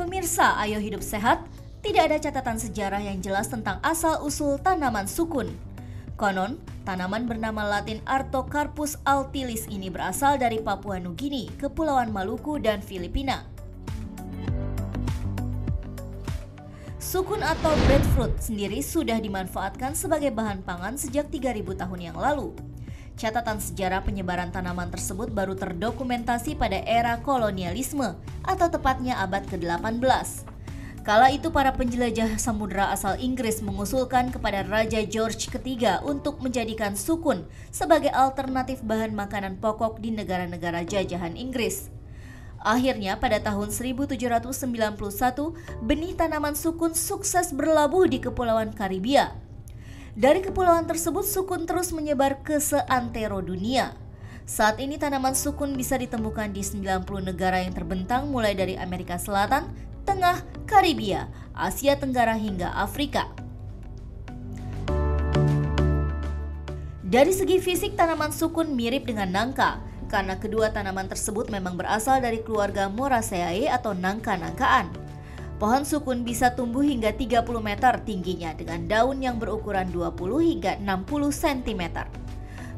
Pemirsa, ayo hidup sehat. Tidak ada catatan sejarah yang jelas tentang asal-usul tanaman sukun. Konon, tanaman bernama Latin Artocarpus altilis ini berasal dari Papua Nugini, Kepulauan Maluku, dan Filipina. Sukun atau breadfruit sendiri sudah dimanfaatkan sebagai bahan pangan sejak 3000 tahun yang lalu. Catatan sejarah penyebaran tanaman tersebut baru terdokumentasi pada era kolonialisme atau tepatnya abad ke-18. Kala itu para penjelajah samudera asal Inggris mengusulkan kepada Raja George III untuk menjadikan sukun sebagai alternatif bahan makanan pokok di negara-negara jajahan Inggris. Akhirnya pada tahun 1791, benih tanaman sukun sukses berlabuh di Kepulauan Karibia. Dari kepulauan tersebut, sukun terus menyebar ke seantero dunia. Saat ini tanaman sukun bisa ditemukan di 90 negara yang terbentang mulai dari Amerika Selatan, Tengah, Karibia, Asia Tenggara hingga Afrika. Dari segi fisik, tanaman sukun mirip dengan nangka, karena kedua tanaman tersebut memang berasal dari keluarga Moraceae atau nangka-nangkaan. Pohon sukun bisa tumbuh hingga 30 meter tingginya dengan daun yang berukuran 20 hingga 60 cm.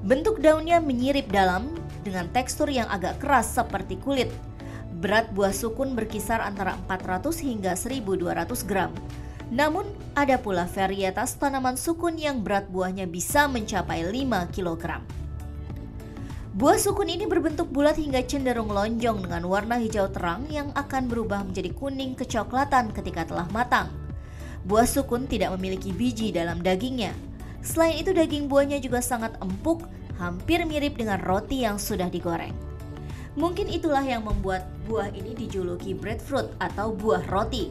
Bentuk daunnya menyirip dalam dengan tekstur yang agak keras seperti kulit. Berat buah sukun berkisar antara 400 hingga 1200 gram. Namun, ada pula varietas tanaman sukun yang berat buahnya bisa mencapai 5 kg. Buah sukun ini berbentuk bulat hingga cenderung lonjong dengan warna hijau terang yang akan berubah menjadi kuning kecoklatan ketika telah matang. Buah sukun tidak memiliki biji dalam dagingnya. Selain itu, daging buahnya juga sangat empuk, hampir mirip dengan roti yang sudah digoreng. Mungkin itulah yang membuat buah ini dijuluki breadfruit atau buah roti.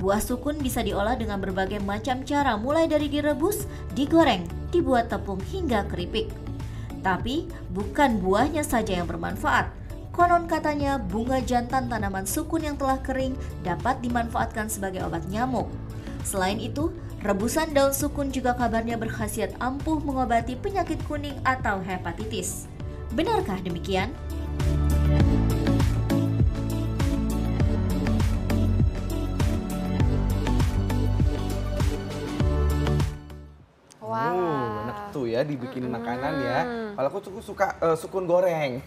Buah sukun bisa diolah dengan berbagai macam cara, mulai dari direbus, digoreng, dibuat tepung hingga keripik. Tapi bukan buahnya saja yang bermanfaat. Konon katanya bunga jantan tanaman sukun yang telah kering dapat dimanfaatkan sebagai obat nyamuk. Selain itu, rebusan daun sukun juga kabarnya berkhasiat ampuh mengobati penyakit kuning atau hepatitis. Benarkah demikian? Enak tuh ya dibikin makanan ya. Kalau aku suka sukun goreng.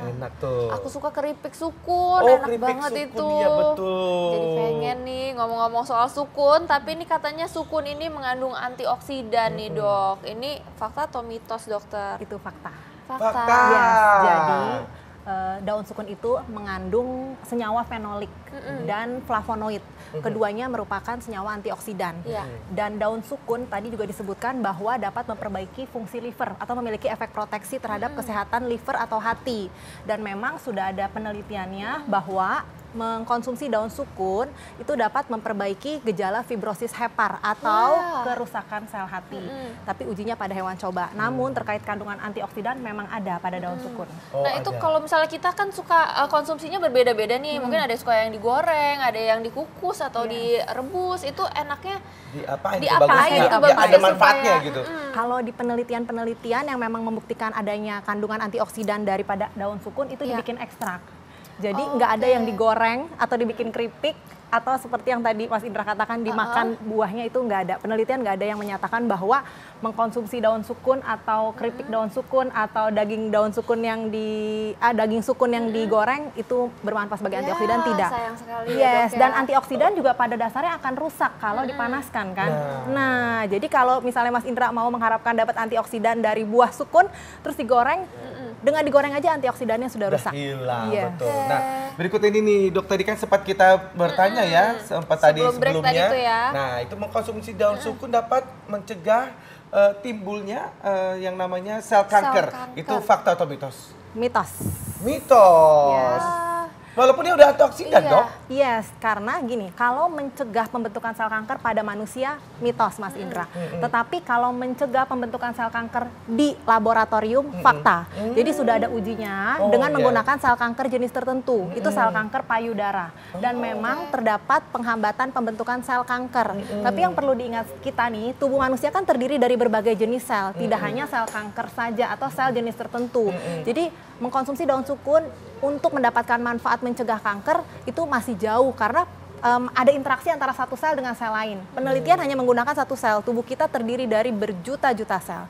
Enak tuh. Aku suka keripik sukun, enak keripik banget sukun, itu. Iya betul. Jadi pengen nih ngomong-ngomong soal sukun, tapi ini katanya sukun ini mengandung antioksidan nih dok. Ini fakta atau mitos dokter? Itu fakta. Fakta. Yes, jadi daun sukun itu mengandung senyawa fenolik dan flavonoid. Keduanya merupakan senyawa antioksidan. Dan daun sukun tadi juga disebutkan bahwa dapat memperbaiki fungsi liver atau memiliki efek proteksi terhadap kesehatan liver atau hati. Dan memang sudah ada penelitiannya bahwa mengkonsumsi daun sukun itu dapat memperbaiki gejala fibrosis hepar atau kerusakan sel hati. Tapi ujinya pada hewan coba. Namun terkait kandungan antioksidan memang ada pada daun sukun. Nah itu kalau misalnya kita kan suka konsumsinya berbeda-beda nih. Mungkin ada yang suka yang digoreng, ada yang dikukus atau direbus. Itu enaknya diapain itu bagusnya ada manfaatnya gitu. Kalau di penelitian-penelitian yang memang membuktikan adanya kandungan antioksidan daripada daun sukun itu dibikin ekstrak. Jadi nggak ada yang digoreng atau dibikin keripik atau seperti yang tadi Mas Indra katakan dimakan buahnya, itu nggak ada. Penelitian nggak ada yang menyatakan bahwa mengkonsumsi daun sukun atau keripik daun sukun atau daging daun sukun yang daging sukun yang digoreng itu bermanfaat sebagai antioksidan, tidak. Sayang sekali. Yes, dan antioksidan juga pada dasarnya akan rusak kalau dipanaskan kan. Nah, jadi kalau misalnya Mas Indra mau mengharapkan dapat antioksidan dari buah sukun terus digoreng, dengan digoreng aja antioksidannya sudah rusak. Hilang, betul. Nah, berikut ini nih dok, tadi kan sempat kita bertanya ya, sempat sebelumnya. Tadi itu ya. Nah, itu mengkonsumsi daun sukun dapat mencegah timbulnya yang namanya sel kanker. Itu fakta atau mitos? Mitos. Mitos. Walaupun dia udah antioksidan dok? Yes, karena gini, kalau mencegah pembentukan sel kanker pada manusia, mitos Mas Indra. Tetapi kalau mencegah pembentukan sel kanker di laboratorium, fakta. Jadi sudah ada ujinya dengan menggunakan sel kanker jenis tertentu, itu sel kanker payudara. Dan memang terdapat penghambatan pembentukan sel kanker. Tapi yang perlu diingat kita nih, tubuh manusia kan terdiri dari berbagai jenis sel, tidak hanya sel kanker saja atau sel jenis tertentu. Jadi mengkonsumsi daun sukun untuk mendapatkan manfaat mencegah kanker itu masih jauh karena ada interaksi antara satu sel dengan sel lain. Penelitian hanya menggunakan satu sel. Tubuh kita terdiri dari berjuta-juta sel.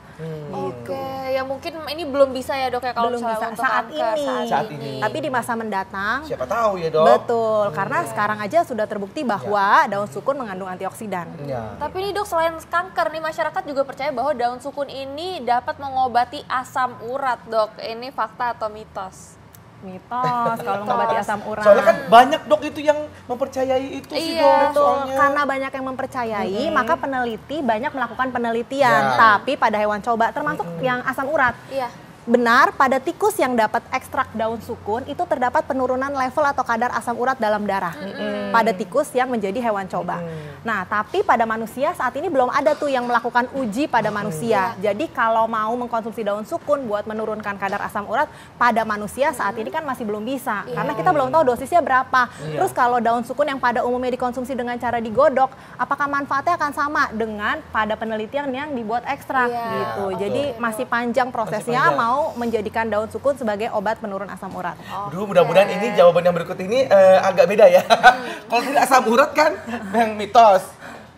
Oke, ya mungkin ini belum bisa ya dok ya kalau Belum misalnya bisa untuk saat kanker ini. Tapi di masa mendatang. Siapa tahu ya dok. Betul, karena sekarang aja sudah terbukti bahwa daun sukun mengandung antioksidan. Tapi nih dok, selain kanker nih masyarakat juga percaya bahwa daun sukun ini dapat mengobati asam urat dok. Ini fakta atau mitos? Mitos kalau mengobati asam urat. Soalnya kan banyak dok itu yang mempercayai itu sih dok. Betul, Soalnya. karena banyak yang mempercayai, maka peneliti banyak melakukan penelitian, tapi pada hewan coba, termasuk yang asam urat. Iya. Benar, pada tikus yang dapat ekstrak daun sukun itu terdapat penurunan level atau kadar asam urat dalam darah. Pada tikus yang menjadi hewan coba. Nah, tapi pada manusia saat ini belum ada tuh yang melakukan uji pada manusia. Jadi kalau mau mengkonsumsi daun sukun buat menurunkan kadar asam urat pada manusia saat ini kan masih belum bisa. Karena kita belum tahu dosisnya berapa. Terus kalau daun sukun yang pada umumnya dikonsumsi dengan cara digodok, apakah manfaatnya akan sama dengan pada penelitian yang dibuat ekstrak gitu. Jadi masih panjang prosesnya mau menjadikan daun sukun sebagai obat penurun asam urat. Duh, mudah-mudahan ini jawaban yang berikut ini agak beda ya. Kalau tadi asam urat kan yang mitos.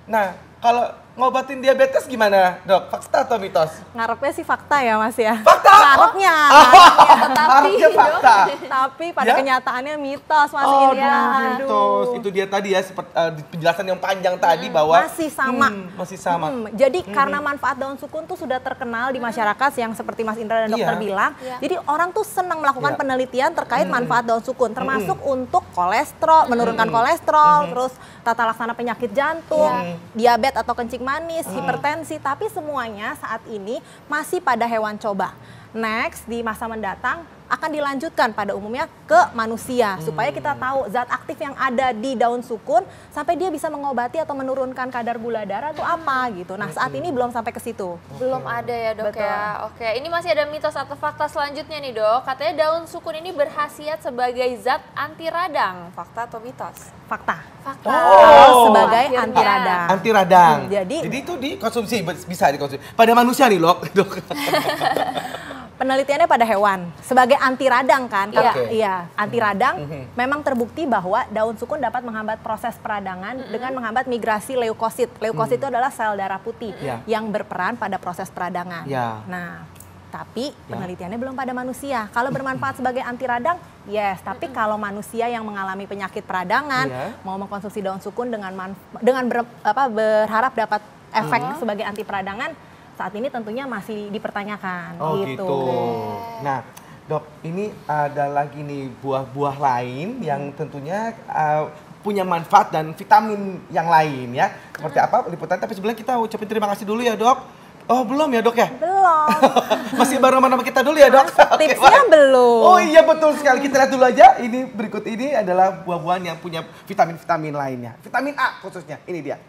Nah, kalau ngobatin diabetes gimana, dok? Fakta atau mitos? Ngarepnya sih fakta ya, Mas ya. Fakta? Ngarepnya. Harusnya fakta. Tapi pada kenyataannya mitos, Mas Oh, Indra. mitos. Itu dia tadi ya, seperti penjelasan yang panjang tadi bahwa masih sama. Masih sama. Jadi karena manfaat daun sukun tuh sudah terkenal di masyarakat yang seperti Mas Indra dan dokter bilang. Jadi orang tuh senang melakukan penelitian terkait manfaat daun sukun, termasuk untuk kolesterol, menurunkan kolesterol, terus tata laksana penyakit jantung, diabetes atau kencing manis, hipertensi, tapi semuanya saat ini masih pada hewan coba. Next, di masa mendatang akan dilanjutkan pada umumnya ke manusia supaya kita tahu zat aktif yang ada di daun sukun sampai dia bisa mengobati atau menurunkan kadar gula darah itu apa gitu. Nah, saat ini belum sampai ke situ. Belum ada ya dok. Betul. Ya. Oke, ini masih ada mitos atau fakta selanjutnya nih dok. Katanya daun sukun ini berkhasiat sebagai zat anti radang. Fakta atau mitos? Fakta. Fakta. Kalau sebagai akhirnya. anti radang. Anti radang. Jadi itu dikonsumsi, bisa dikonsumsi. Pada manusia nih, dok. penelitiannya pada hewan sebagai anti radang kan. Iya. Anti radang memang terbukti bahwa daun sukun dapat menghambat proses peradangan dengan menghambat migrasi leukosit. Leukosit itu adalah sel darah putih yang berperan pada proses peradangan. Nah, tapi penelitiannya belum pada manusia. Kalau bermanfaat sebagai anti radang, yes. Tapi kalau manusia yang mengalami penyakit peradangan mau mengkonsumsi daun sukun dengan berharap dapat efek sebagai anti peradangan, saat ini tentunya masih dipertanyakan. Oh gitu. Nah, dok, ini ada lagi nih buah-buah lain yang tentunya punya manfaat dan vitamin yang lain ya. Seperti apa liputan? Tapi sebelumnya kita ucapin terima kasih dulu ya, dok. Oh, belum ya, dok ya? Belum. Masih baru nama kita dulu ya, dok? Tipsnya belum. Oh iya, betul sekali. Kita lihat dulu aja. Ini berikut ini adalah buah-buahan yang punya vitamin-vitamin lainnya. Vitamin A khususnya. Ini dia.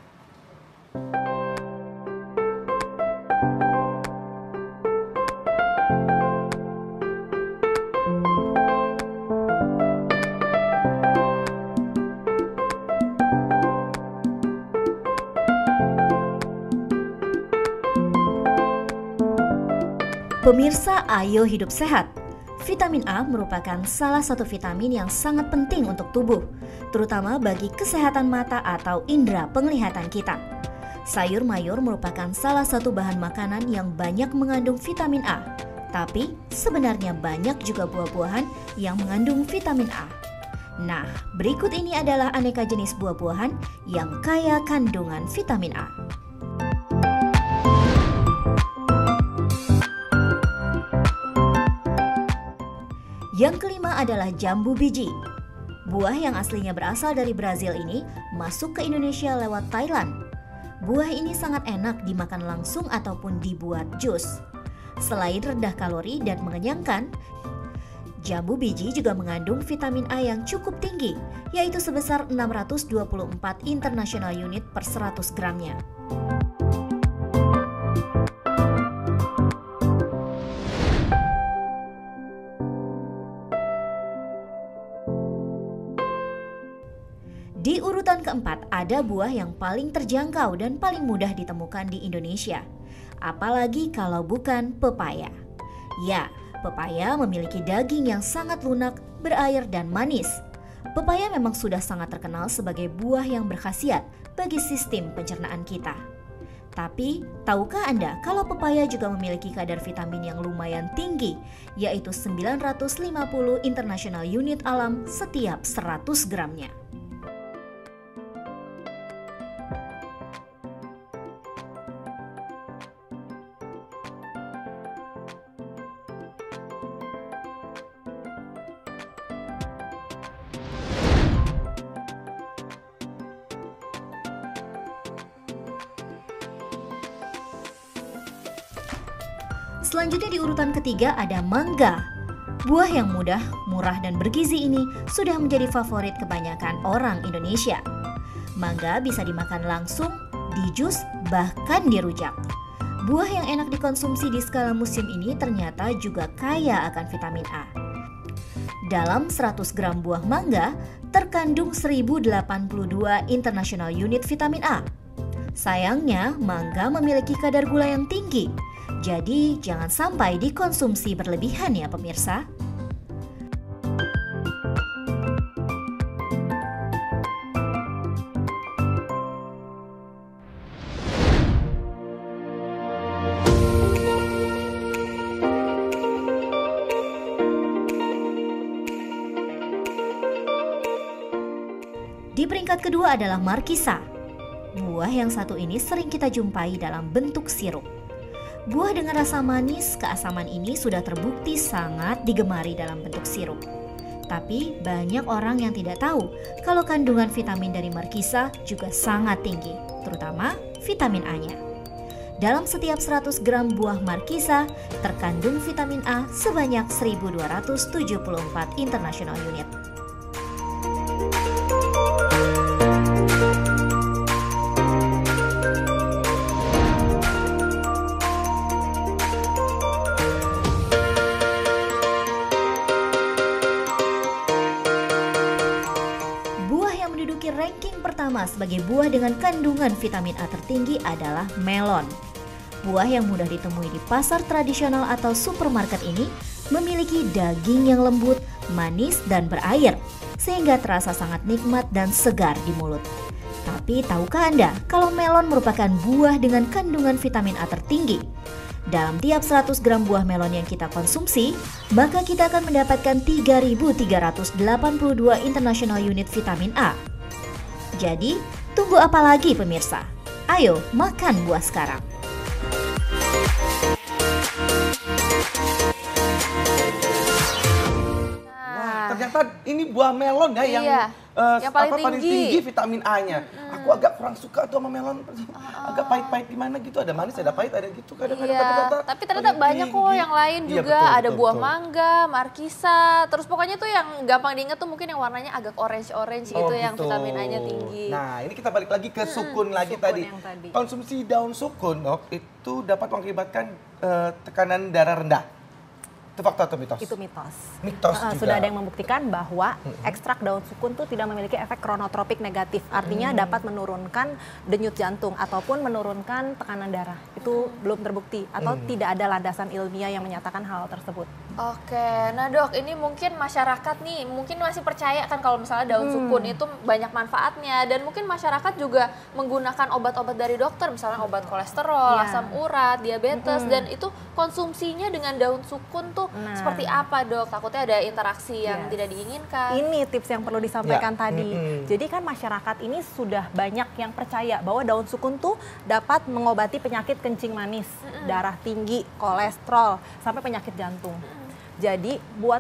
Pemirsa, ayo hidup sehat. Vitamin A merupakan salah satu vitamin yang sangat penting untuk tubuh, terutama bagi kesehatan mata atau indera penglihatan kita. Sayur mayur merupakan salah satu bahan makanan yang banyak mengandung vitamin A. Tapi sebenarnya banyak juga buah-buahan yang mengandung vitamin A. Nah, berikut ini adalah aneka jenis buah-buahan yang kaya kandungan vitamin A. Yang kelima adalah jambu biji. Buah yang aslinya berasal dari Brazil ini masuk ke Indonesia lewat Thailand. Buah ini sangat enak dimakan langsung ataupun dibuat jus. Selain rendah kalori dan mengenyangkan, jambu biji juga mengandung vitamin A yang cukup tinggi, yaitu sebesar 624 international unit per 100 gramnya. Di urutan keempat ada buah yang paling terjangkau dan paling mudah ditemukan di Indonesia. Apalagi kalau bukan pepaya. Ya, Pepaya memiliki daging yang sangat lunak, berair, dan manis. Pepaya memang sudah sangat terkenal sebagai buah yang berkhasiat bagi sistem pencernaan kita. Tapi, tahukah Anda kalau pepaya juga memiliki kadar vitamin yang lumayan tinggi, yaitu 950 international unit alam setiap 100 gramnya. Selanjutnya di urutan ketiga ada mangga. Buah yang mudah, murah, dan bergizi ini sudah menjadi favorit kebanyakan orang Indonesia. Mangga bisa dimakan langsung, di jus, bahkan dirujak. Buah yang enak dikonsumsi di skala musim ini ternyata juga kaya akan vitamin A. Dalam 100 gram buah mangga terkandung 1082 international unit vitamin A. Sayangnya, mangga memiliki kadar gula yang tinggi. Jadi, jangan sampai dikonsumsi berlebihan ya pemirsa. Di peringkat kedua adalah markisa. Buah yang satu ini sering kita jumpai dalam bentuk sirup. Buah dengan rasa manis, keasaman ini sudah terbukti sangat digemari dalam bentuk sirup. Tapi banyak orang yang tidak tahu kalau kandungan vitamin dari markisa juga sangat tinggi, terutama vitamin A-nya. Dalam setiap 100 gram buah markisa terkandung vitamin A sebanyak 1274 international unit. Ranking pertama sebagai buah dengan kandungan vitamin A tertinggi adalah melon. Buah yang mudah ditemui di pasar tradisional atau supermarket ini memiliki daging yang lembut, manis, dan berair, sehingga terasa sangat nikmat dan segar di mulut. Tapi tahukah Anda kalau melon merupakan buah dengan kandungan vitamin A tertinggi? Dalam tiap 100 gram buah melon yang kita konsumsi, maka kita akan mendapatkan 3.382 international unit vitamin A. Jadi, tunggu apa lagi pemirsa? Ayo makan buah sekarang. Ternyata ini buah melon ya yang paling tinggi vitamin A-nya. Aku agak kurang suka tuh sama melon, agak pahit-pahit gimana gitu, ada manis, ada pahit, ada gitu kadang-kadang. Tapi ternyata banyak kok yang lain juga, ada buah mangga, markisa, terus pokoknya tuh yang gampang diingat tuh mungkin yang warnanya agak orange gitu yang vitamin A-nya tinggi. Nah ini kita balik lagi ke sukun lagi tadi. Konsumsi daun sukun itu dapat mengakibatkan tekanan darah rendah. Itu fakta atau mitos? Itu mitos. Mitos juga. Sudah ada yang membuktikan bahwa ekstrak daun sukun itu tidak memiliki efek kronotropik negatif. Artinya dapat menurunkan denyut jantung ataupun menurunkan tekanan darah. Itu belum terbukti atau tidak ada landasan ilmiah yang menyatakan hal tersebut. Oke, nah dok, ini mungkin masyarakat nih mungkin masih percaya kan kalau misalnya daun sukun itu banyak manfaatnya, dan mungkin masyarakat juga menggunakan obat-obat dari dokter, misalnya obat kolesterol, asam urat, diabetes, dan itu konsumsinya dengan daun sukun tuh seperti apa dok? Takutnya ada interaksi yang tidak diinginkan. Ini tips yang perlu disampaikan tadi. Jadi kan masyarakat ini sudah banyak yang percaya bahwa daun sukun tuh dapat mengobati penyakit kencing manis, darah tinggi, kolesterol, sampai penyakit jantung. Jadi buat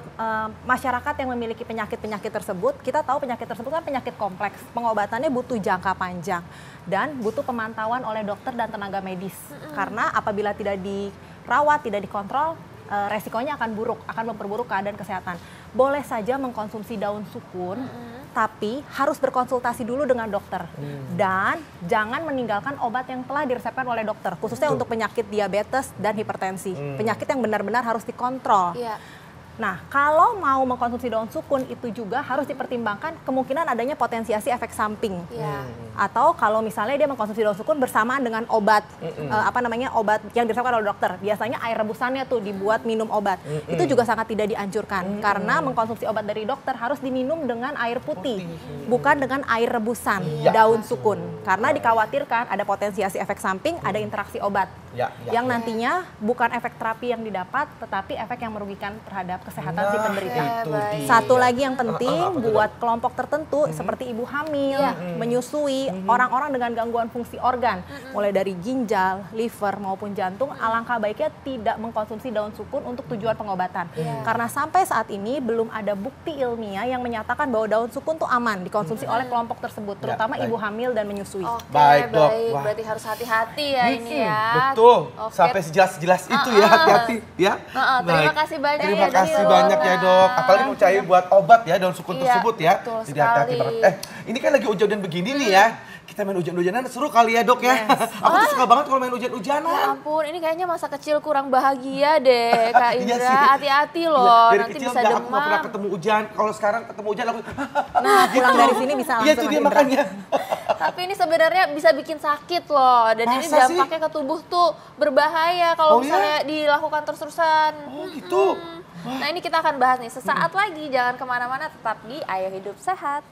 masyarakat yang memiliki penyakit-penyakit tersebut, kita tahu penyakit tersebut kan penyakit kompleks, pengobatannya butuh jangka panjang dan butuh pemantauan oleh dokter dan tenaga medis. Karena apabila tidak dirawat, tidak dikontrol, resikonya akan buruk, akan memperburuk keadaan kesehatan. Boleh saja mengkonsumsi daun sukun, tapi harus berkonsultasi dulu dengan dokter. Dan jangan meninggalkan obat yang telah diresepkan oleh dokter, khususnya untuk penyakit diabetes dan hipertensi. Penyakit yang benar-benar harus dikontrol. Nah, kalau mau mengkonsumsi daun sukun itu juga harus dipertimbangkan kemungkinan adanya potensiasi efek samping. Atau kalau misalnya dia mengkonsumsi daun sukun bersamaan dengan obat, obat yang diresepkan oleh dokter. Biasanya air rebusannya tuh dibuat minum obat. Itu juga sangat tidak dianjurkan karena mengkonsumsi obat dari dokter harus diminum dengan air putih, bukan dengan air rebusan daun sukun. Karena dikhawatirkan ada potensiasi efek samping, ada interaksi obat. Yang nantinya bukan efek terapi yang didapat, tetapi efek yang merugikan terhadap kesehatan si penderita. Satu lagi yang penting buat kelompok tertentu seperti ibu hamil, menyusui, orang-orang dengan gangguan fungsi organ, mulai dari ginjal, liver maupun jantung, alangkah baiknya tidak mengkonsumsi daun sukun untuk tujuan pengobatan. Karena sampai saat ini belum ada bukti ilmiah yang menyatakan bahwa daun sukun tuh aman dikonsumsi oleh kelompok tersebut, terutama ibu hamil dan menyusui. Baik, Dok. Wah. Berarti harus hati-hati ya ini ya. Betul. Sampai sejelas-jelas itu ya, hati-hati ya. Terima kasih banyak Terima ya, kasih Dok. banyak ya, Dok. Apalagi mau cari buat obat ya daun sukun tersebut ya. betul Jadi hati-hati sekali. banget. Ini kan lagi hujan-hujan begini nih ya. Kita main hujan-hujanan seru kali ya, Dok ya. Aku tuh suka banget kalau main hujan-hujanan. Ya ampun, ini kayaknya masa kecil kurang bahagia deh, Kak Iya Indra. sih. Hati-hati loh, Dari nanti kecil bisa aku nggak pernah demam. ketemu hujan. Kalau sekarang ketemu hujan aku Nah, pulang dari sini bisa Iya langsung itu dia Indra. makanya. Tapi ini sebenarnya bisa bikin sakit loh, dan ini Masa sih? dampaknya ke tubuh tuh berbahaya kalau Oh, misalnya dilakukan terus-terusan. Oh gitu. Nah ini kita akan bahas nih sesaat lagi, jangan kemana-mana, tetap di Ayo Hidup Sehat.